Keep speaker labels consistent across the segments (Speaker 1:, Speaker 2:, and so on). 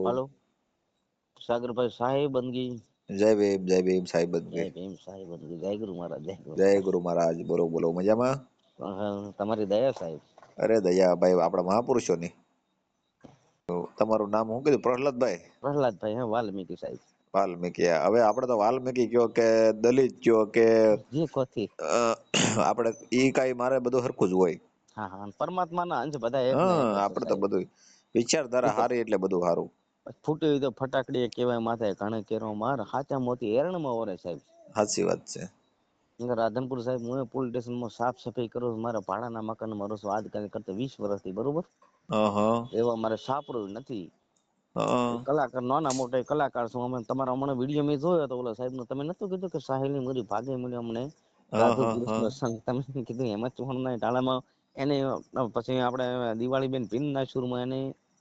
Speaker 1: હાલો સાગરભાઈ સાહેબંદગી
Speaker 2: જય ભીમ સાહેબ
Speaker 1: જય
Speaker 2: બંદગી.
Speaker 1: ભીમ સાહેબંદગી જય ગુરુ મહારાજ જય ગુરુ
Speaker 2: જય
Speaker 1: મહારાજ.
Speaker 2: ગુરુ મહારાજ. બોલો બોલો, મજામાં?
Speaker 1: તમારી દયા સાહેબ.
Speaker 2: અરે દયા ભાઈ, આપણા મહાપુરુષોની. તો તમારું નામ શું કીધું? પ્રહલાદભાઈ
Speaker 1: પ્રહલાદભાઈ હા વાલ્મીકી સાહેબ.
Speaker 2: વાલ્મીકી. હવે આપણે તો વાલ્મીકી કયો કે દલિત કયો કે
Speaker 1: જે કોથી
Speaker 2: અ, આપણે ઈ કાંઈ મારે બધું હરખું જ હોય.
Speaker 1: હા હા પરમાત્માના અંશ બધા એક ને એક
Speaker 2: હા,
Speaker 1: જ છે
Speaker 2: આપણે તો
Speaker 1: સાહેબ.
Speaker 2: બધું
Speaker 1: એ
Speaker 2: વિચારધારા
Speaker 1: તો
Speaker 2: હારી એટલે બધું સારું.
Speaker 1: ફૂટી હોય તો ફટાકડી કહેવાય માથે ઘણે કેરો માર હાચા મોતી એરણમાં ઓરે સાહેબ.
Speaker 2: સાચી વાત છે.
Speaker 1: રાધનપુર સાહેબ હું પોલીસ સ્ટેશનમાં સાફ સફાઈ કરું છું. મારા ભાડાના મકાનમાં રહું છું આજ કરતા 20 વર્ષથી બરોબર.
Speaker 2: હા
Speaker 1: એવા મારે સાપરું નથી.
Speaker 2: હા
Speaker 1: કલાકાર નાના મોટા કલાકાર છું અમે. તમારા હમણાં વિડીયો મેં જોયો તો ઓલા સાહેબ નો તમે નતું કીધું કે સાહેલની મારી ભાગે મળ્યો અમને
Speaker 2: હા
Speaker 1: રાધુ
Speaker 2: હા હા
Speaker 1: કૃષ્ણ સંઘ. તમે કીધું હેમંત ચૌહાણના ટાળામાં એને પછી આપણે દિવાળી બેન ભીમના સુરમાં એને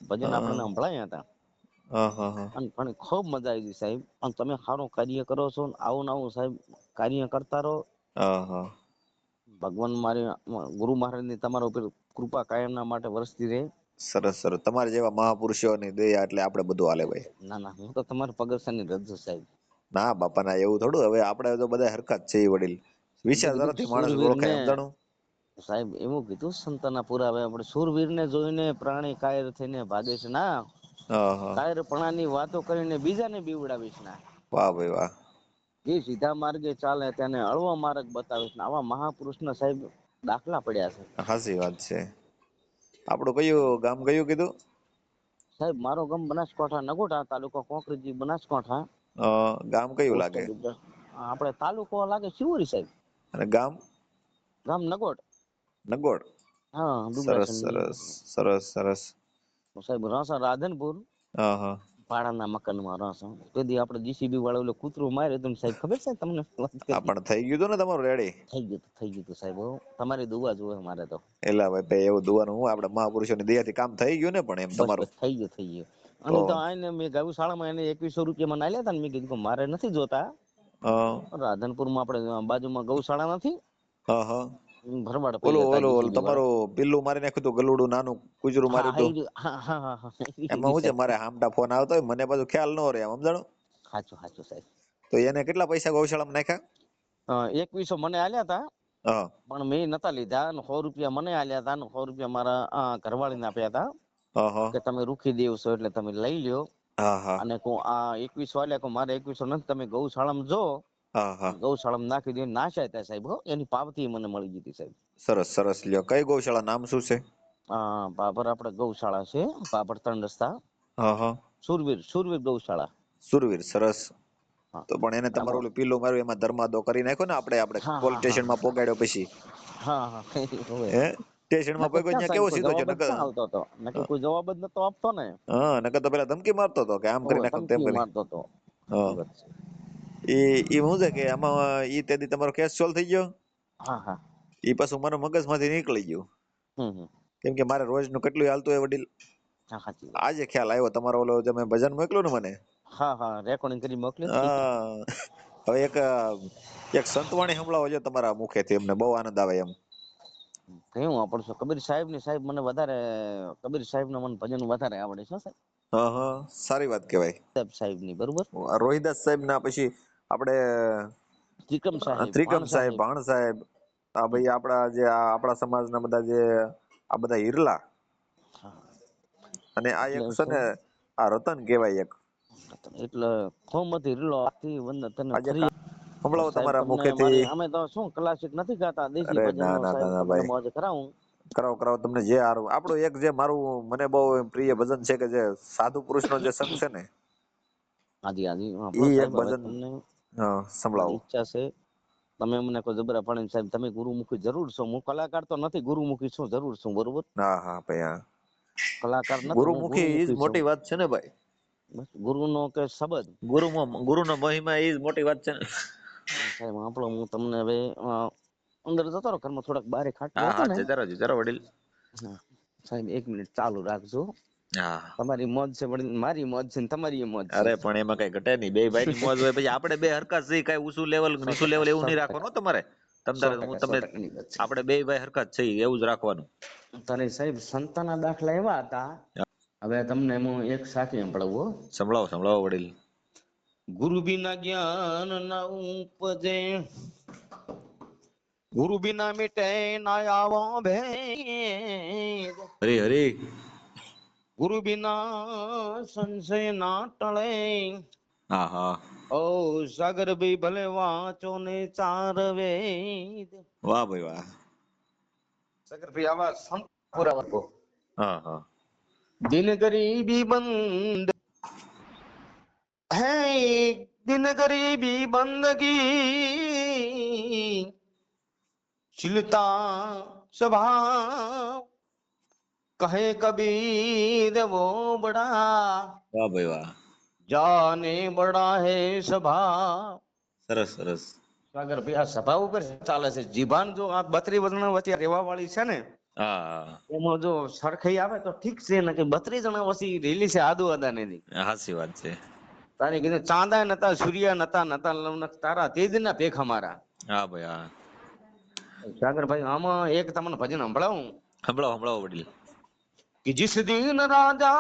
Speaker 1: ભજન આપણને સંભળાયા હતા.
Speaker 2: હા હા હા
Speaker 1: અને પણ ખૂબ મજા આવી ગઈ સાહેબ. અને તમે સારું કાર્ય કરો છો આવું ને આવું સાહેબ કાર્ય કરતા રહો.
Speaker 2: હા હા.
Speaker 1: ભગવાન મારી ગુરુ મહારાજની તમારા ઉપર કૃપા કાયમના માટે વરસતી રહે.
Speaker 2: સરસ સરસ. તમારા જેવા મહાપુરુષોની દયા એટલે આપણે બધું હાલે ભાઈ.
Speaker 1: ના ના હું તો તમારા પગરસાની રજ સાહેબ.
Speaker 2: ના બાપા ના, એવું થોડું. હવે આપણે તો બધા હરખા જ છે વડીલ.
Speaker 1: એમ તો કીધું
Speaker 2: વિચારધારાથી માણસ
Speaker 1: સુરવીર ને
Speaker 2: ઓળખાય, સમજાણું?
Speaker 1: સાહેબ એવું કીધું સંતના પુરાવે આપણે સુરવીર ને જોઈને પ્રાણી કાયર થઈને ભાગે છે ના.
Speaker 2: હા હા.
Speaker 1: કાયરપણાની વાતો કરીને બીજાને બીવડાવીશ ના.
Speaker 2: વાહ ભાઈ વાહ.
Speaker 1: જે સીધા માર્ગે ચાલે તેને હળવો માર્ગ બતાવીશ. આવા મહાપુરુષના સાહેબ દાખલા પડ્યા છે.
Speaker 2: હાચી વાત છે. આપણું કયું ગામ કયું કીધું?
Speaker 1: સાહેબ મારો ગામ બનાસકાંઠા નગોટા તાલુકો કોંકરેજી બનાસકાંઠા.
Speaker 2: ગામ કયું
Speaker 1: પોસ્ટ
Speaker 2: લાગે?
Speaker 1: આપડે તાલુકો લાગે શિવોરી સાહેબ.
Speaker 2: અને ગામ?
Speaker 1: ગામ નગોટ.
Speaker 2: નગોડ.
Speaker 1: હા
Speaker 2: સરસ
Speaker 1: ડુબરાસન ની
Speaker 2: સરસ સરસ સરસ.
Speaker 1: સાહેબ રાસા રાધનપુર
Speaker 2: હા હા.
Speaker 1: ભાડાના મકાનમાં રહો. તેથી આપણે જીસીબી વાળો કૂતરું માર્યો તો સાહેબ ખબર છે તમને? વાત
Speaker 2: આ
Speaker 1: કરી
Speaker 2: પણ થઈ ગયું હતું ને તમારું રેડી?
Speaker 1: થઈ ગયું તું સાહેબ. તમારી દુઆ જોવે મારે તો.
Speaker 2: એલા ભાઈ એવું દુવાનું હું, આપણે મહાપુરુષોની દયાથી કામ થઈ ગયું ને. પણ એમ
Speaker 1: બસ
Speaker 2: તમારું
Speaker 1: બસ થઈ ગયું. અને તો આને મેં ગૌશાળામાં એને 2100 રૂપિયા મને આલ્યા હતા ને મેં કીધું મારે નથી જોતા.
Speaker 2: હા
Speaker 1: રાધનપુરમાં આપણે બાજુમાં ગૌશાળા નથી?
Speaker 2: હા હા.
Speaker 1: ભરવાડ
Speaker 2: ઓલું
Speaker 1: પડી હતા
Speaker 2: ઓલું ઓલું
Speaker 1: જીસીબી વાળા.
Speaker 2: તમારું પિલ્લું મારી નાખ્યું હતું, ગલુડું નાનું કૂતરું
Speaker 1: હા
Speaker 2: માર્યું હતું.
Speaker 1: હા હા હા હા
Speaker 2: એમાં શું છે,
Speaker 1: સાહેબ.
Speaker 2: મારે હામટા ફોન આવતો હોય, મને પાછું ખ્યાલ ન રહે, સમજાણું?
Speaker 1: સાચું સાચું સાહેબ.
Speaker 2: તો એને કેટલા પૈસા ગૌશાળામાં નાખ્યા?
Speaker 1: 2100 મને આલ્યા હતા.
Speaker 2: હા
Speaker 1: પણ મેં નતા લીધા. 100 રૂપિયા મને આલ્યા હતા. 100 રૂપિયા મારા ઘરવાળીને આપ્યા હતા.
Speaker 2: હા હા
Speaker 1: કે તમે રૂખી દેવશો એટલે તમે લઈ લ્યો.
Speaker 2: હા હા
Speaker 1: અને આ 2100 આલ્યા મારે 2100 નથી. તમે ગૌશાળામાં જો
Speaker 2: હા હા.
Speaker 1: ગૌશાળામાં નાખી દે. નાશાય હતા સાહેબ. એની પાવતી મને મળી ગઈ હતી સાહેબ.
Speaker 2: સરસ સરસ. લ્યો, કઈ ગૌશાળા, નામ શું છે?
Speaker 1: બાબર આપણે ગૌશાળા છે. બાબર 3 રસ્તા
Speaker 2: હા હા.
Speaker 1: સુરવીર ગૌશાળા.
Speaker 2: સુરવીર. સરસ.
Speaker 1: હા
Speaker 2: તો પણ એને તમારું
Speaker 1: આમાં
Speaker 2: ઓલું પીલું માર્યું એમાં ધર્માદો કરી નાખ્યો ને? આપણે
Speaker 1: હા
Speaker 2: પોલીસ
Speaker 1: હા હા
Speaker 2: સ્ટેશનમાં પોગાડ્યો પછી
Speaker 1: હા હા હવે
Speaker 2: હે સ્ટેશનમાં
Speaker 1: નકર
Speaker 2: પોગ્યો
Speaker 1: ક્યાં
Speaker 2: ત્યાં
Speaker 1: સાહેબ
Speaker 2: કેવો
Speaker 1: કોઈ
Speaker 2: સીધો છે?
Speaker 1: જવાબ જ
Speaker 2: નકર
Speaker 1: ક્યાં આવતો હતો. નકર કોઈ જવાબ જ નતો આપતો ને.
Speaker 2: હા, નકર તો પેલા ધમકી મારતો હતો કે આમ કરી
Speaker 1: ઓવે
Speaker 2: નાખો તેમ
Speaker 1: ધમકી
Speaker 2: કરી.
Speaker 1: મારતો હતો.
Speaker 2: હા.
Speaker 1: સાચી વાત છે.
Speaker 2: એ શું છે કે આમાં તેથી તમારો કેસ સોલ્વ થઈ ગયો.
Speaker 1: હા હા.
Speaker 2: એ પાછું મારા મગજમાંથી નીકળી ગયું.
Speaker 1: હમ.
Speaker 2: કેમ કે મારે રોજનું કેટલું હાલતું હોય વડીલ.
Speaker 1: હા સાચી વાત.
Speaker 2: આજે ખ્યાલ આવ્યો તમારો ઓલો તમે ભજન મોકલ્યું ને મને.
Speaker 1: હા હા રેકોર્ડિંગ કરી મોકલ્યું.
Speaker 2: હા. હવે એક સંતવાણી સંભળાવો છો તમારા મુખેથી, અમને બહુ આનંદ આવે એમ.
Speaker 1: કયું આપડશું કબીર સાહેબ ની સાહેબ મને વધારે કબીર સાહેબ ના મને ભજન વધારે આવડે છે સાહેબ.
Speaker 2: હા હા, સારી વાત કહેવાય.
Speaker 1: સાહેબ ની બરોબર.
Speaker 2: રોહિદાસ સાહેબ ના પછી આપણે
Speaker 1: ત્રિકમ સાહેબ
Speaker 2: ત્રિકમ
Speaker 1: ભાણ
Speaker 2: સાહેબ, ભાણ સાહેબ. આ ભાઈ આપણા જે આપણા સમાજના બધા જે આ બધા હિરલા.
Speaker 1: હા
Speaker 2: અને આ
Speaker 1: એટલે
Speaker 2: એક છે ને, આ રતન કહેવાય એક.
Speaker 1: એટલે કોમથી રીલો આથી તને
Speaker 2: આજે
Speaker 1: ફરી
Speaker 2: સંભળાવો
Speaker 1: સાહેબ
Speaker 2: તમારા
Speaker 1: તમને
Speaker 2: મુખેથી.
Speaker 1: મારી અમે તો શું ક્લાસિક નથી ગાતા દેશી
Speaker 2: અરે
Speaker 1: ભજન
Speaker 2: ના
Speaker 1: નો
Speaker 2: ના
Speaker 1: સાહેબ
Speaker 2: ના ના
Speaker 1: તમને
Speaker 2: ભાઈ,
Speaker 1: મોજ કરાવું.
Speaker 2: કરાવો કરાવો. તમને જે આપણું એક જે મારું મને બહુ પ્રિય ભજન છે કે જે સાધુ પુરુષ નો જે સંઘ છે ને,
Speaker 1: હાજી હાજી આપણો
Speaker 2: ઈ એક
Speaker 1: સાહેબ હવે
Speaker 2: ભજન
Speaker 1: તમને
Speaker 2: સંભળાવો.
Speaker 1: મારી ઈચ્છા છે. તમે મને કોઈ જબરા પાડીને સાહેબ તમે ગુરુમુખી જરૂર છો. હું કલાકાર તો નથી, ગુરુમુખી છું જરૂર છું બરોબર.
Speaker 2: હા હા ભાઈ હા.
Speaker 1: કલાકાર નથી હું
Speaker 2: ગુરુમુખી ઈ જ મોટી વાત છે ને ભાઈ.
Speaker 1: ગુરુ નો કે શબ્દ
Speaker 2: ગુરુનો મહિમા એ જ મોટી વાત છે ને.
Speaker 1: સાહેબ આપણો હું તમને હવે અંદર જતો રહો ઘરમાં થોડાક બારે ખાટલો
Speaker 2: હા
Speaker 1: હતો
Speaker 2: હા,
Speaker 1: ને.
Speaker 2: જતા રહો વડીલ.
Speaker 1: હા સાહેબ 1 મિનિટ ચાલુ રાખજો.
Speaker 2: હા.
Speaker 1: તમારી મોજ છે પણ મારી મોજ છે ને તમારી મોજ છે.
Speaker 2: અરે પણ એમાં કઈ ઘટે નહીં. બે ભાઈ ની મોજ હોય પછી આપણે બે હરખા થઈ, કઈ ઊંચું લેવલ નીચું લેવલ એવું નહીં રાખવાનું તમારે. તમ તારે હું
Speaker 1: 100%
Speaker 2: તમને
Speaker 1: 100% ની વાત છે.
Speaker 2: આપણે બે ભાઈ હરખા જ છીએ એવું જ રાખવાનું.
Speaker 1: તારે સાહેબ સંતના દાખલા એવા હતા હવે તમને હું એક સાથે સંભળાવું હો.
Speaker 2: સંભળાવો સંભળાવો વડીલ.
Speaker 1: ગુરુ બિના જ્ઞાન ના ઉપજે, ગુરુ બિના મિટે ના આવો ભેદ,
Speaker 2: હરી હરી.
Speaker 1: ગુરુ બિના સંશય ના ટળે,
Speaker 2: હા હા.
Speaker 1: ઓ સાગર ભાઈ ભલે વાંચો ને ચાર વેદ.
Speaker 2: વાહ ભાઈ વાહ.
Speaker 1: સાગર ભાઈ આવા સંત પૂરા વર્ગો.
Speaker 2: હા હા.
Speaker 1: દિન ગરીબી બંધ હે, દિન ગરીબી બંદગી, શીલતા स्वभाव, कहे कबीर वो बड़ा,
Speaker 2: વાહ ભાઈ વાહ.
Speaker 1: जाने बड़ा है स्वभाव.
Speaker 2: સરસ સરસ.
Speaker 1: સાગર ભાઈ આ સભા ઉપર ચાલે છે. જીભાન જો આ 32 વર્ષના વચ્ચે રહેવા વાળી છે ને,
Speaker 2: હા
Speaker 1: એમાં જો સરખાઈ આવે તો ઠીક છે ને, કે 32 જણા વચ્ચે રેલી છે આદુ અદાની ની.
Speaker 2: હા સાચી વાત છે.
Speaker 1: તારે કીધું ચાંદા નતા, સૂર્ય નતા, નતા લવનક તારા, તેજ ના ભેખ અમારા.
Speaker 2: હા ભાઈ હા.
Speaker 1: સાગર ભાઈ આમાં એક તમને ભજન સંભળાવું
Speaker 2: સંભળાવો સંભળાવો વડીલ.
Speaker 1: कि जिस दिन राजा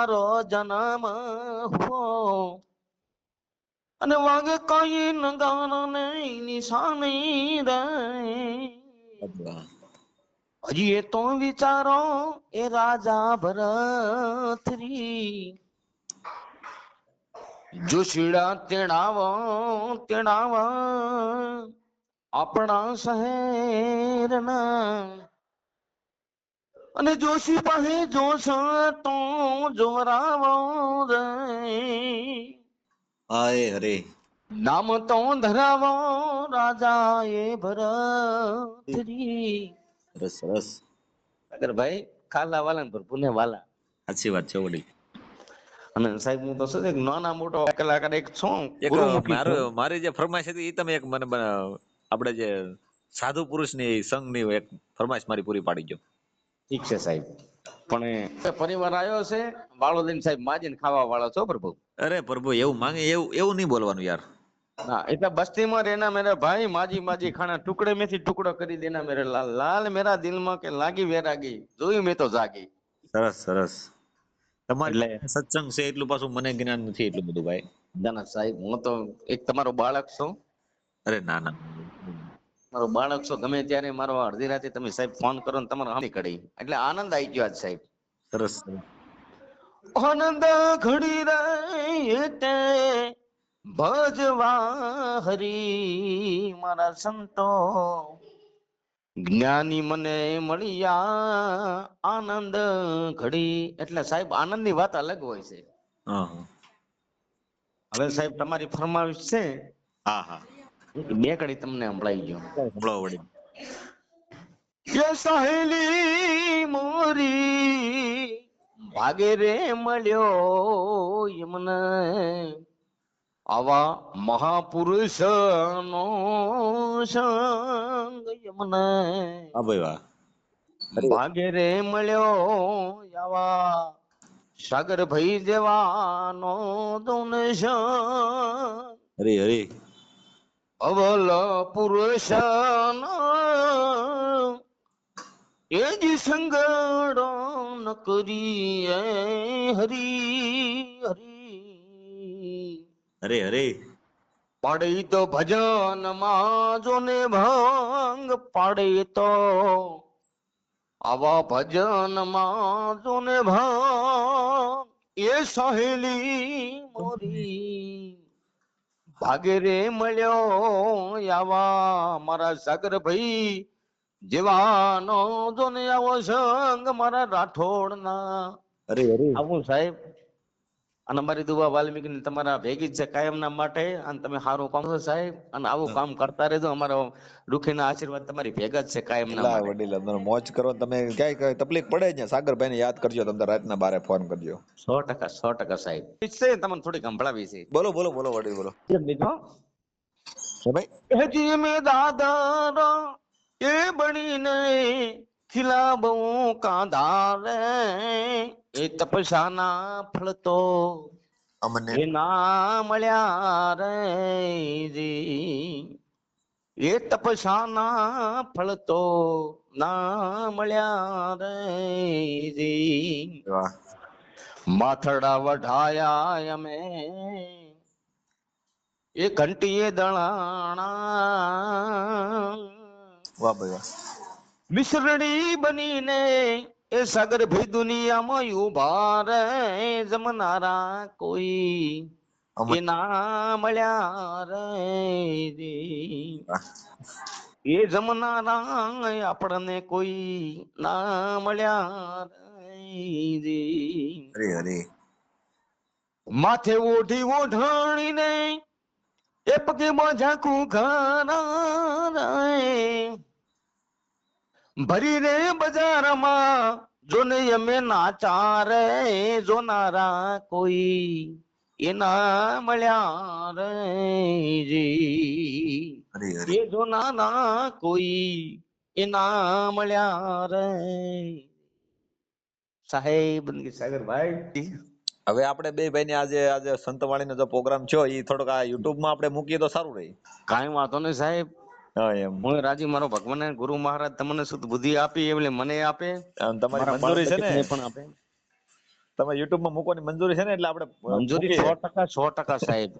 Speaker 1: रो जन्म हुओ, અને વાગે કઈ નગારા ને નિશાની રે,
Speaker 2: વાહ.
Speaker 1: હજી એ તો વિચારો એ રાજા ભરતરી, જોશીડા તેડાવો આપણા શહેરના, અને જોશી પાસે જોશ તો જોરાવો રે,
Speaker 2: હાય હરે.
Speaker 1: નામ તો ધરાવો રાજા એ ભરતરી.
Speaker 2: સરસ સરસ.
Speaker 1: અગર ભાઈ ખાલા વાલા પર પુને વાલા.
Speaker 2: સાચી વાત છે વડીલ.
Speaker 1: અને સાહેબ હું તો શું છે નાના મોટો કલાકાર એક છું,
Speaker 2: એક
Speaker 1: ગુરુમુખી છું.
Speaker 2: મારી જે ફરમાઈશ હતી એ તમે એક મને આપણે જે સાધુ પુરુષની સંઘની એક ફરમાઈશ મારી પૂરી પાડી ગયો.
Speaker 1: ઠીક છે સાહેબ, પણ પરિવાર આવ્યો છે વાળો લઈને સાહેબ માજીને ખાવા વાળો છો પ્રભુ.
Speaker 2: અરે પ્રભુ એવું માંગે એવું એવું નહીં બોલવાનું યાર.
Speaker 1: ના એટલે બસ્તીમાં રહેના મેરા ભાઈ, માજી માજી ખાના ટુકડે में થી ટુકડો કરી દેના મેરે લાલ, લાલ મેરા દિલમાં કે લાગી વેરાગી, જોયું મેં તો જાગી.
Speaker 2: સરસ સરસ.
Speaker 1: એટલે
Speaker 2: તમારી સત્સંગ છે એટલું પાછું મને જ્ઞાન નથી એટલું બધું ભાઈ.
Speaker 1: ના સાહેબ હું તો એક તમારો બાળક છું.
Speaker 2: અરે ના ના.
Speaker 1: મારો બાળક છો, ગમે ત્યારે મારો અડધી રાતે તમે સાહેબ ફોન કરો ને તમારે હાની કડી, એટલે આનંદ આવી ગયો આજ સાહેબ.
Speaker 2: સરસ.
Speaker 1: આનંદ ઘડી રે તે ભજવા હરી, મારા સંતો જ્ઞાની મને મળ્યા આનંદ ઘડી. એટલે સાહેબ આનંદ ની વાત અલગ હોય છે.
Speaker 2: હા હા.
Speaker 1: હવે સાહેબ તમારી ફરમાવીશ છે,
Speaker 2: હા હા.
Speaker 1: બે કડી તમને સંભળાઈ ગયો.
Speaker 2: સંભળાવો વડીલ.
Speaker 1: કે સહેલી મોરી ભાગે રે મળ્યો યમને, આવા મહાપુરુષ નો સંગ યમને,
Speaker 2: હા ભાઈ વાહ.
Speaker 1: ભાગે રે મળ્યો આવા સાગર ભાઈ જેવાનો દોન સંગ,
Speaker 2: હરી હરી.
Speaker 1: અવલ પુરુષ એ જ સંગડો ન કરીએ હરી હરી,
Speaker 2: અરે અરે.
Speaker 1: પાડે તો ભજન માં જોને ભંગ, પાડે તો આવા ભજન માં જોને ભંગ, એ સહેલી મોરી ભાગે રે મળ્યો આવા મારા સાગર ભાઈ જેવાનો જોને આવો સંગ, મારા રાઠોડ ના
Speaker 2: અરે અરે.
Speaker 1: આવું સાહેબ. અને અમારી દુવા વાલ્મીકી તમારા ભેગી જ છે કાયમના માટે, અને તમે સારું કામ છો સાહેબ, અને આવું કામ કરતા રહેજો. અમારો દુખીના આશીર્વાદ તમારી ભેગા જ છે કાયમના
Speaker 2: એલા
Speaker 1: માટે.
Speaker 2: વડીલ તમે મોજ કરો. તમે ક્યાંય કઈ તકલીફ પડે ને સાગરભાઈ ને યાદ કરજો. તમે રાતના 12 ફોન કરજો.
Speaker 1: 100% સાહેબ. છે તમને થોડીક સંભળાવી છે.
Speaker 2: બોલો બોલો બોલો વડીલ બોલો.
Speaker 1: બીજો
Speaker 2: હે ભાઈ.
Speaker 1: હજી મેં દાદા એ બનીને ખિલાબું કાંધા રે, એ તપસાના ફળ તો
Speaker 2: અમને
Speaker 1: એ ના મળ્યા રે જી, એ તપસાના ફળ તો ના મળ્યા રે જી.
Speaker 2: વાહ.
Speaker 1: માથડા વઢાયા અમે એ ઘંટીએ દણાણા
Speaker 2: વાહ ભાઈ વાહ.
Speaker 1: મિશ્રણી બનીને એ સાગર ભઈ દુનિયામાં ઉભા રે જમનારા કોઈ
Speaker 2: અમર.
Speaker 1: એ ના મળ્યા રે
Speaker 2: વાહ.
Speaker 1: એ જમનારા આપણને કોઈ ના મળ્યા રે
Speaker 2: હરે હરે.
Speaker 1: માથે ઓઢી ઓઢાણીને એ પગે ઝાંખું ઘારા ભરી રે બજારમાં જોને અમે નાચા રે જોનારા કોઈ એના મળ્યા રે
Speaker 2: હરે હરે.
Speaker 1: એ જોનારા કોઈ એના મળ્યા રે સાહેબ સાગરભાઈ
Speaker 2: હવે આપણે બે ભાઈ ને આજે સંતવાણીનો જે પ્રોગ્રામ છે એ થોડોક આ યુટ્યુબ માં આપણે મૂકીએ તો સારું રહે.
Speaker 1: કાંઈ વાંધો નહીં સાહેબ.
Speaker 2: હા એમ.
Speaker 1: હું રાજી મારો ભગવાને ગુરુ મહારાજ તમને શુદ્ધ બુદ્ધિ આપી એટલે મને આપે
Speaker 2: અને તમારી
Speaker 1: મારા બાળ
Speaker 2: મંજૂરી છે ને,
Speaker 1: બચતને પણ આપે.
Speaker 2: તમે યુટ્યુબ માં મૂકવાની મંજૂરી છે ને એટલે આપણે
Speaker 1: મંજૂરી
Speaker 2: મૂકીએ.
Speaker 1: 100% 100% સાહેબ.